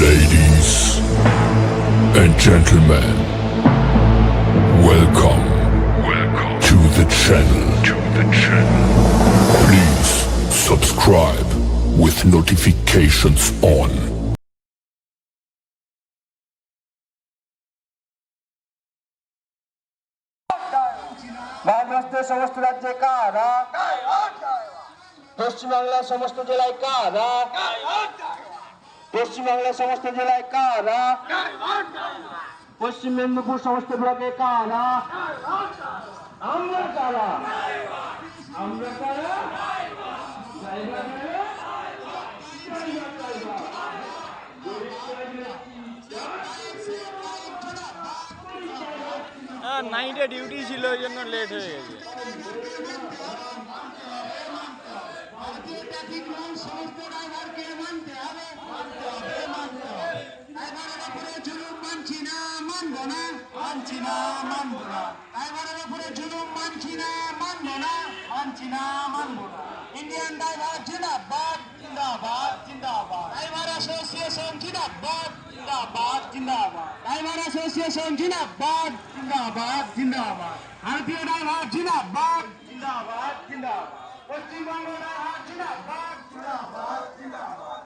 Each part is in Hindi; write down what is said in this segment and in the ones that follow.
Ladies and gentlemen, welcome to the channel. Please subscribe with notifications on. ভারতবর্ষের সমস্ত রাজ্যে কারা, পশ্চিমবাংলার সমস্ত জেলায় কারা, পশ্চিমবাংলার সমস্ত জেলায় কারা, পশ্চিম মেদিনীপুর সমস্ত ব্লকে কারা, আমরা কারা, আমরা কারা, নাইটে ডিউটি ছিল ওই জন্য লেট হয়ে গেছে। ইন্ডিয়ান ড্রাইভার জিন্দাবাদ জিন্দাবাদ জিন্দাবাদ, ড্রাইভার অ্যাসোসিয়েশন জিন্দাবাদ জিন্দাবাদ জিন্দাবাদ, ড্রাইভার অ্যাসোসিয়েশন জিন্দাবাদ জিন্দাবাদ জিন্দাবাদ, ভারতীয় ড্রাইভার জিন্দাবাদ জিন্দাবাদ জিন্দাবাদ, পশ্চিমবঙ্গ ড্রাইভার জিন্দাবাদ জিন্দাবাদ জিন্দাবাদ,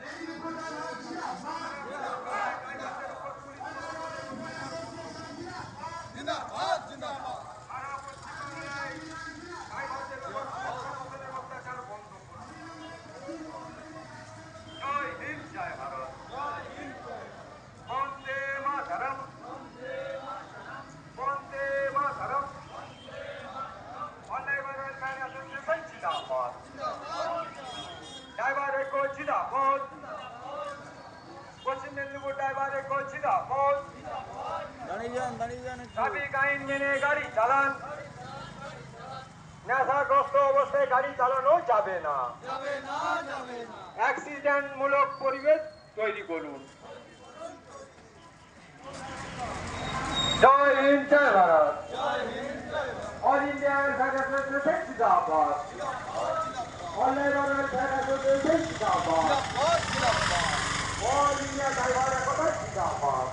মেদিনীপুর ড্রাইভার জিন্দাবাদ জিন্দাবাদ জিন্দাবাদ। পশ্চিম মেদিনীপুর ড্রাইভারের জিন্দাবাদ, ট্রাফিক আইন মেনে গাড়ি চালান, নেশাগ্রস্ত অবস্থায় গাড়ি চালানো যাবে না, অ্যাক্সিডেন্ট মূলক পরিবেশ তৈরি করুন। জয় হিন্দ, জয় ভারত, অল ইন্ডিয়ান ফেডারেশন জিন্দাবাদ, অল লেবার ফেডারেশন জিন্দাবাদ, অল ইন্ডিয়া ড্রাইভারের কথা জিন্দাবাদ,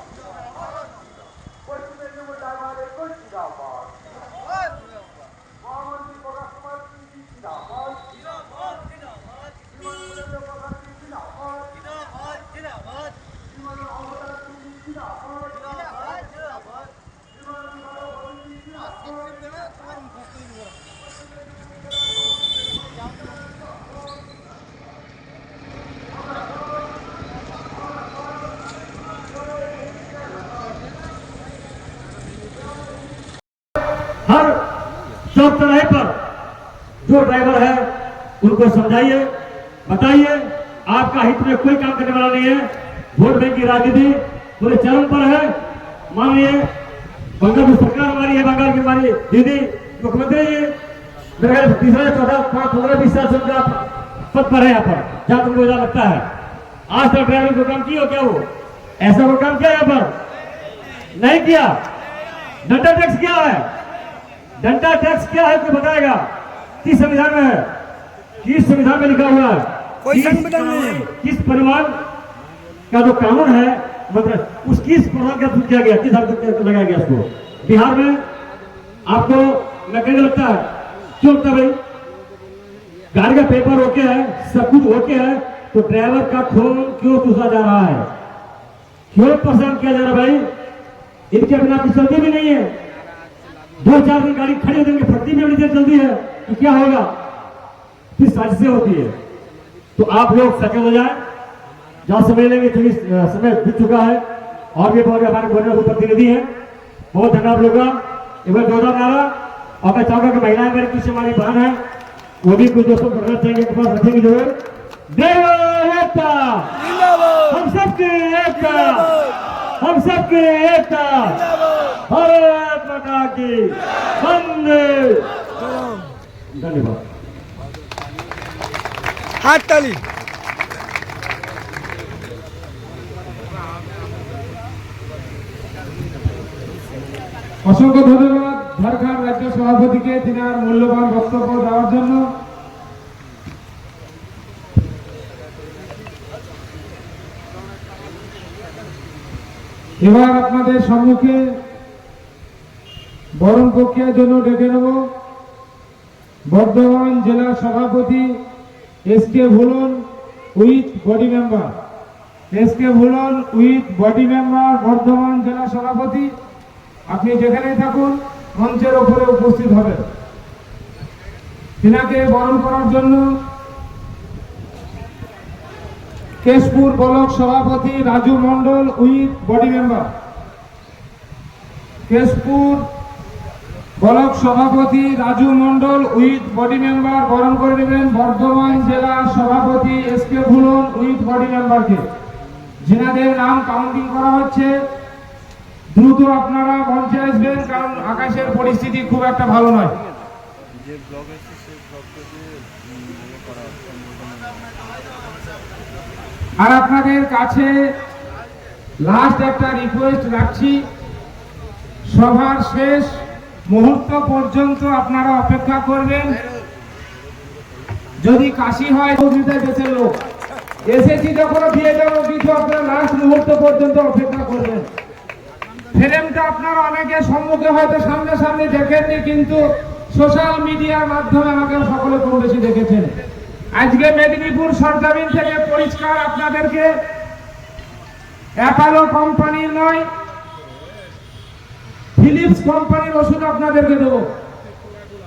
পশ্চিম মেদিনীপুর ড্রাইভারের জিন্দাবাদ, মহামন্ত্রী প্রকাশ কুমার জিন্দাবাদ, हर चौराहे पर जो ड्राइवर है उनको समझाइए, बताइए आपका हित में कोई काम करने वाला नहीं है। वोट बैंक की राजनीति पूरे चरम पर है। माननीय बंगाल की सरकार हमारी है, बंगाल की हमारी दीदी मुख्यमंत्री जी मेरे ख्याल तीसरा चौथा 15-20 साल से उनका पद पर है। यहाँ पर जहाँ तक मुझे लगता है आज तक ड्राइवर को काम किया हो क्या, वो ऐसा वो काम किया यहाँ पर नहीं किया। डंडा टैक्स क्या है, डंडा टैक्स क्या है कोई बताएगा? किस संविधान में है, किस संविधान में लिखा हुआ है? कोई संविधान नहीं। किस परिवार का जो कानून है मतलब उस किस प्रधान का किया गया, किस हद तक लगाया गया उसको? बिहार में आपको मैं कहने लगता है क्यों लगता भाई, गाड़ी का पेपर ओके है, सब कुछ ओके है, तो ड्राइवर का खून क्यों चूसा जा रहा है, क्यों परेशान किया जा रहा है? भाई इनके बिना कुछ चलती भी नहीं है। 2-4 दिन गाड़ी खड़ी हो जाएंगे, फटती में बड़ी देर चलती है तो क्या होगा? फिर साजिशें होती है। तो आप लोग सचेत हो जाए, जहां समय लेंगे क्योंकि समय बीत चुका है और भी बहुत हमारे बोलने प्रतिनिधि है। बहुत धन्यवाद लोग का एक बार जोरदार नारा। और मैं चाहूंगा कि महिलाएं मेरी कुछ हमारी बहन है वो भी कुछ दोस्तों करना चाहेंगे, के पास रखेंगे जरूर। एकता, हम सबकी एकता, हम सबकी एकता, भारत माता की वंदे। धन्यवाद। हाथ ताली। অসংখ্য ধন্যবাদ ঝাড়খণ্ড রাজ্য সভাপতিকে তিনার মূল্যবান বক্তব্য দেওয়ার জন্য। এবার আপনাদের সম্মুখে বরণ প্রক্রিয়ার জন্য ডেকে নেব বর্ধমান জেলা সভাপতি SK Bhulan with body member. SK Bhulan with body member, Bardhaman জেলা সভাপতি। আপনি যেখানেই থাকুন মঞ্চের ওপরে উপস্থিত হবেন। তিনাকে বরণ করার জন্য কেশপুর ব্লক সভাপতি Raju Mondal with body member. Keshpur block সভাপতি Raju Mondal with body member বরণ করে নেবেন বর্ধমান জেলা সভাপতি এসকে ভুলন উইথ বডি মেম্বারকে। যিনাদের নাম কাউন্টিং করা হচ্ছে, দ্রুত আপনারা মঞ্চে আসবেন, কারণ আকাশের পরিস্থিতি খুব একটা ভালো নয়। আর আপনাদের কাছে লাস্ট একটা রিকোয়েস্ট রাখছি, সভার শেষ মুহূর্ত পর্যন্ত আপনারা অপেক্ষা করবেন। যদি কাশি হয় দেশের লোক এসেছি যখন দিয়ে যাবো কিছু, আপনারা লাস্ট মুহূর্ত পর্যন্ত অপেক্ষা করবেন। ফ্রেমটা আপনারা অনেকে সম্মুখে হয়তো সামনাসামনি দেখেননি, কিন্তু সোশ্যাল মিডিয়ার মাধ্যমে আমাকে সকলে কম বেশি দেখেছেন। আজকে মেদিনীপুর সরজমিন থেকে পরিষ্কার আপনাদেরকে অ্যাপোলো কোম্পানির নয়, ফিলিপস কোম্পানির ওষুধ আপনাদেরকে দেবো,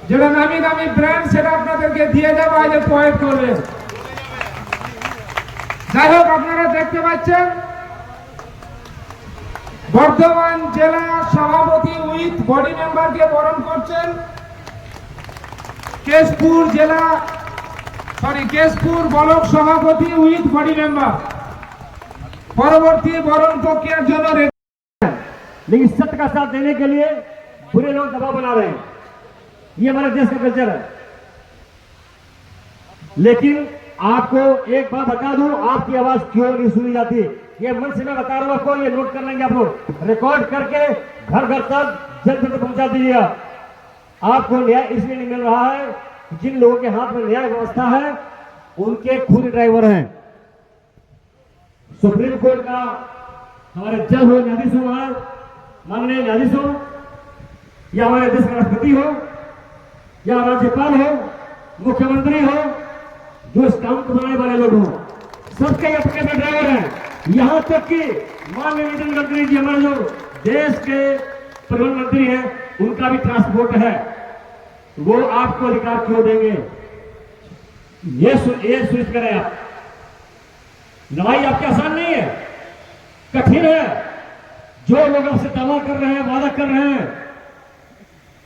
যেটা নামি দামি ব্র্যান্ড, সেটা আপনাদেরকে দিয়ে দেবো, আজ প্রয়োগ করবেন। যাই হোক, আপনারা দেখতে পাচ্ছেন বর্ধমান জেলা সভাপতি উইথ বডি মেম্বারকে বরণ করছেন কেশপুর ব্লক সভাপতি উইথ বডি মেম্বার। পরবর্তী বরণ প্রক্রিয়ার জন্য लेकिन सत्य का साथ देने के लिए बुरे लोग दबाव बना रहे हैं। ये हमारे देश का कल्चर है। लेकिन आपको एक बात बता दूं, आपकी आवाज क्यों नहीं सुनी जाती, ये मन से मैं बता रहा हूं आपको, ये नोट कर लेंगे आप लोग, रिकॉर्ड करके घर घर तक जल्द से जल्द पहुंचा दीजिएगा। आपको न्याय इसलिए नहीं मिल रहा है, जिन लोगों के हाथ में न्याय व्यवस्था है उनके खुद ड्राइवर हैं। सुप्रीम कोर्ट का हमारे जज हो, न्यायाधीश हो, माननीय न्यायाधीश हो, या हमारे देश का राष्ट्रपति हो, या राज्यपाल हो, मुख्यमंत्री हो, जो इस काम को बनाने वाले लोग हो, सबके अपने अपने ड्राइवर हैं। यहां तक कि माननीय नितिन गडकरी जी, हमारे जो देश के परिवहन मंत्री हैं, उनका भी ट्रांसपोर्ट है। वो आपको अधिकार क्यों देंगे, ये सुनिश्चित करें आप। लड़ाई आपकी आसान नहीं है, कठिन है। जो लोग आपसे दावा कर रहे हैं, वादा कर रहे हैं,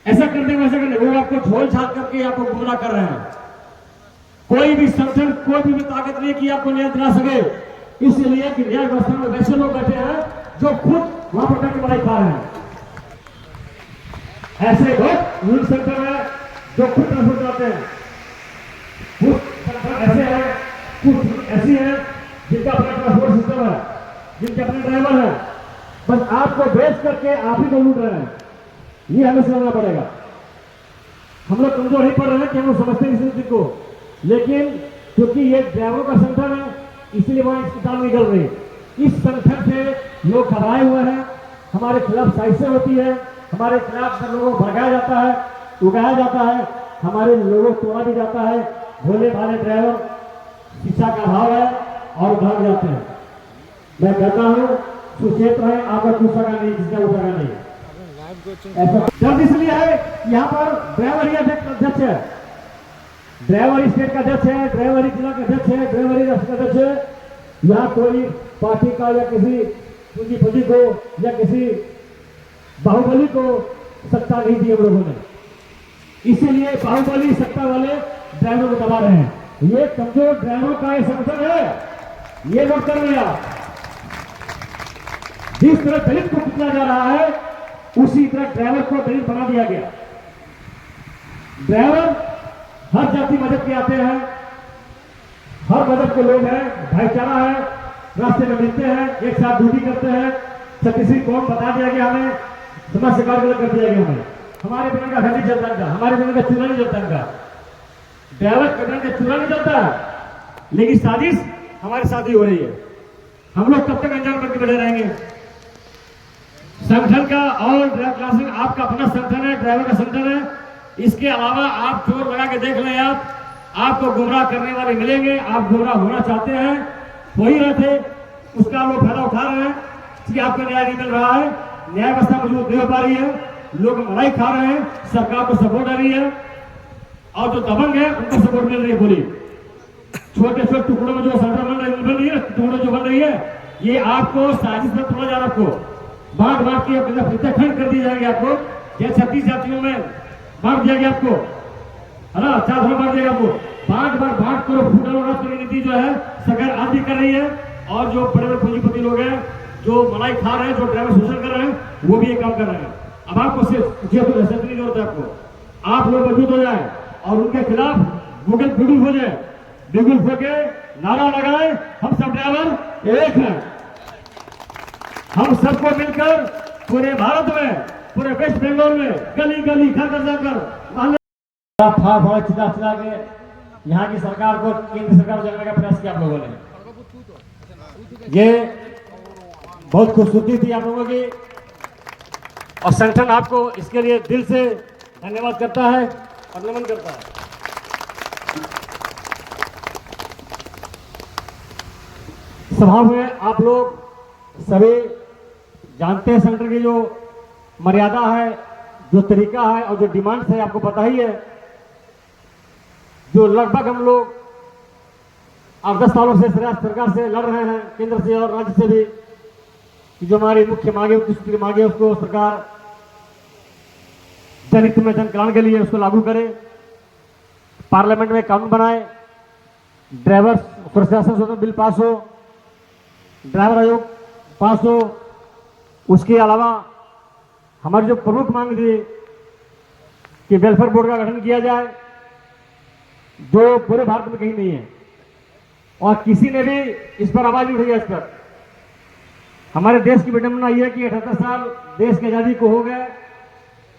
ऐसा करने वैसा करने, वो आपको झोल छाप करके आपको गुमराह कर रहे हैं। कोई भी संगठन, कोई भी ताकत नहीं कि आपको न्याय दिला सके, इसलिए कि न्याय व्यवस्था में वैसे लोग बैठे हैं जो खुद वहां पर बैठ के बड़ाई खा रहे हैं। ऐसे लोग रूल सेंटर में जो खुद ट्रांसपोर्ट चलाते हैं, कुछ ऐसे हैं, कुछ ऐसी हैं जिनका अपना ट्रांसपोर्ट सिस्टम है, जिनके अपने ड्राइवर है, बस आपको बेच करके आप ही को लूट रहे हैं। ये हमें समझना पड़ेगा। हम लोग कमजोर नहीं पड़ रहे हैं कि हम लोग समझते हैं इस स्थिति को, लेकिन क्योंकि ये ड्राइवरों का संगठन है, इसलिए वहां अस्पताल निकल रही। इस संगठन से लोग घबराए हुए हैं, हमारे खिलाफ साजिशें होती है, हमारे खिलाफ लोगों को भड़काया जाता है, उगाया जाता है, हमारे लोगों को तोड़ा भी जाता है। भोले भाले ड्राइवर शिक्षा का अभाव है और भाग जाते हैं। मैं कहता हूं सुचेत रहे, आपका कुछ सगा नहीं, जिसका वो सगा नहीं। ऐसा जब इसलिए है, यहाँ पर ड्राइवर ही अध्यक्ष है, ड्राइवर स्टेट का अध्यक्ष है, ड्राइवर जिला का अध्यक्ष है, ड्राइवर राष्ट्र का अध्यक्ष है। यहाँ कोई पार्टी का या किसी पूंजीपति को या किसी बाहुबली को सत्ता नहीं दी हम लोगों ने, इसीलिए बाहुबली सत्ता वाले ड्राइवर को दबा रहे हैं। ये कमजोर ड्राइवर का ये संगठन है, ये लोग कर रहे हैं। जिस तरह दलित को पिटना जा रहा है, उसी तरह ड्राइवर को दलित बना दिया गया। ड्राइवर हर जाति मजहब के आते हैं, हर मजहब के लोग हैं, भाईचारा है, रास्ते में मिलते हैं, एक साथ ड्यूटी करते हैं। किसी कौन बता दिया गया हमें, समाज से कार्य कर दिया गया हमें, हमारे बिना का घर नहीं चलता इनका, हमारे बिना का चूल्हा नहीं चलता इनका, ड्राइवर कटन का चूल्हा नहीं चलता। लेकिन साजिश हमारे साथ ही हो रही है। हम लोग कब तक अनजान करके बैठे रहेंगे? संगठन का और ड्राइवर क्लासिंग आपका अपना संगठन है, ड्राइवर का संगठन है। इसके अलावा आप चोर लगा के देख लें, आपको गुमराह करने वाले मिलेंगे। आप गुमराह होना चाहते हैं, हो ही रहे थे, उसका लोग फायदा उठा रहे हैं कि आपको न्याय नहीं मिल रहा है, न्याय व्यवस्था मजबूत नहीं हो पा रही है, लोग मलाई खा रहे हैं, सरकार को सपोर्ट आ रही है और जो दबंग है उनको सपोर्ट मिल रही है पूरी। छोटे छोटे टुकड़ों में जो सरकार बन रही है, टुकड़ों जो बन रही है, ये आपको साजिश में तोड़ा जा रहा, आपको बांट बांट के खंड कर दिए जाएंगे। आपको ये 36 जातियों में बांट दिया गया, आपको है ना, 4 भाग बांट दिया आपको। बांट करो फूटा और की नीति जो है सरकार आज भी कर रही है। और जो बड़े बड़े पूंजीपति लोग हैं, जो मलाई खा रहे हैं, जो ड्राइवर शोषण कर रहे हैं, वो भी ये काम कर रहे हैं। अब आपको सिर्फ की जरूरत है, आपको आप लोग मजबूत हो जाए और उनके खिलाफ बिगुल हो जाए, बिगुल होके नारा लगाए, हम सब ड्राइवर एक हैं, हम सबको मिलकर पूरे भारत में, पूरे वेस्ट बंगाल में गली गली घर घर जाकर चिता चिता के यहाँ की सरकार को, केंद्र सरकार को जगाने का प्रयास किया आप लोगों ने। ये बहुत खूबसूरती थी आप लोगों की और संगठन आपको इसके लिए दिल से धन्यवाद करता है और नमन करता है। सभा में आप लोग सभी जानते हैं संगठन की जो मर्यादा है, जो तरीका है और जो डिमांड है, आपको पता ही है। जो लगभग हम लोग 8-10 सालों से सरकार से लड़ रहे हैं, केंद्र से और राज्य से भी, कि जो हमारी मुख्य मांगे, उनकी मांगे उसको सरकार जनहित में, जन कल्याण के लिए उसको लागू करे, पार्लियामेंट में कानून बनाए, ड्राइवर सुरक्षा संशोधन बिल पास हो, ड्राइवर आयोग पास हो। उसके अलावा हमारी जो प्रमुख मांग थी कि वेलफेयर बोर्ड का गठन किया जाए, जो पूरे भारत में कहीं नहीं है और किसी ने भी इस पर आवाज नहीं उठाई है। इस पर हमारे देश की विडंबना यह है कि 78 साल देश की आजादी को हो गए,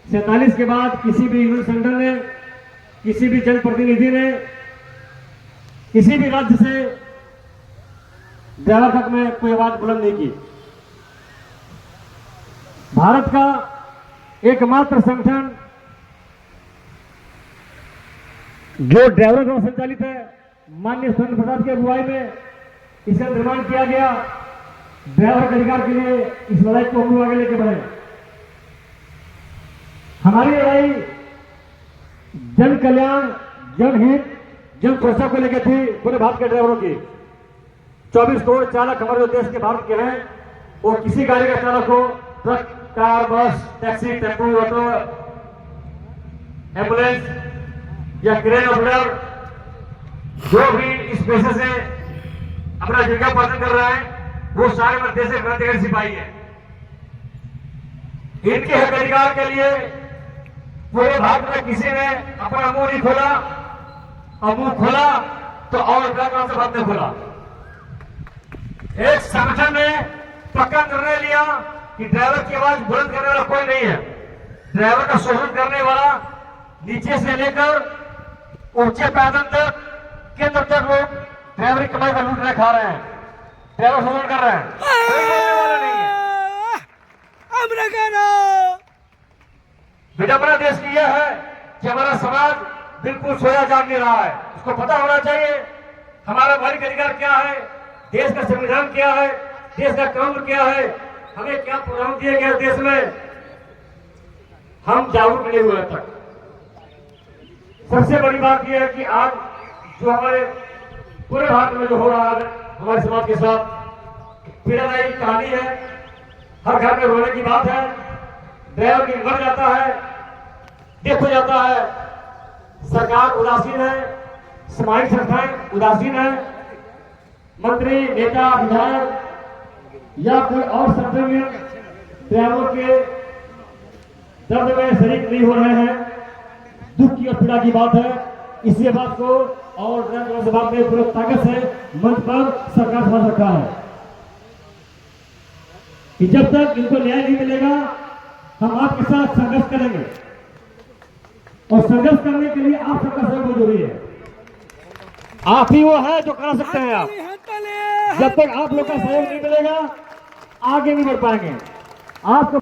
47 के बाद किसी भी यूनियन संगठन ने, किसी भी जनप्रतिनिधि ने, किसी भी राज्य से ड्राइवर तक में कोई आवाज बुलंद नहीं की। भारत का एकमात्र संगठन जो ड्राइवरों द्वारा संचालित है, माननीय स्वर्ण प्रसाद की अगुवाई में इसका निर्माण किया गया। ड्राइवर के अधिकार के लिए इस लड़ाई को हम आगे लेके बढ़े। हमारी लड़ाई जन कल्याण, जनहित, जन सुरक्षा को लेकर थी पूरे भारत के ड्राइवरों की। 24 करोड़ चालक हमारे जो देश के भारत के हैं, वो किसी गाड़ी का चालक हो, ट्रक, कार, बस, टैक्सी, टेम्पो, ऑटो, एम्बुलेंस या क्रेन ऑपरेटर, जो भी इस पेशे से अपना जीविका पालन कर रहा है, वो सारे मध्य से क्रांतिकारी सिपाही है। इनके हक अधिकार के लिए पूरे भारत में किसी ने अपना मुंह नहीं खोला, और मुंह खोला तो और से बात नहीं खोला। एक संगठन ने पक्का निर्णय लिया कि ड्राइवर की आवाज बुलंद करने वाला कोई नहीं है। ड्राइवर का शोषण करने वाला नीचे से लेकर ऊंचे पैदल तक, केंद्र तक लोग ड्राइवर की कमाई का लूट रहे, खा रहे हैं, ड्राइवर शोषण कर रहे हैं। कोई बोलने वाला नहीं है। विडंबना देश की यह है कि हमारा समाज बिल्कुल सोया जाग नहीं रहा है। उसको पता होना चाहिए हमारा मौलिक अधिकार क्या है, देश का संविधान क्या है, देश का कानून क्या है, हमें क्या प्रोग्राम दिए गए देश में। हम जागरूक नहीं हुए तक। सबसे बड़ी बात यह है कि आज जो हमारे पूरे भारत में जो हो रहा है हमारे समाज के साथ, पीड़ादायी कहानी है, हर घर में रोने की बात है। ड्राइवर की मर जाता है, डेथ हो जाता है, सरकार उदासीन है, सामाजिक संस्थाएं उदासीन है, मंत्री, नेता, विधायक या कोई और संगठन ड्राइवरों के दर्द में शरीक नहीं हो रहे हैं। दुख की और पीड़ा की बात है। इसी बात को और ड्राइवर से बात में पूरी ताकत से मंच पर सरकार समझ रखा है कि जब तक इनको न्याय नहीं मिलेगा हम आपके साथ संघर्ष करेंगे, और संघर्ष करने के लिए आप सबका सहयोग जरूरी है। आप ही वो है जो करा सकते हैं। आप जब तक आप लोग का सहयोग नहीं मिलेगा आगे नहीं बढ़ पाएंगे। आपको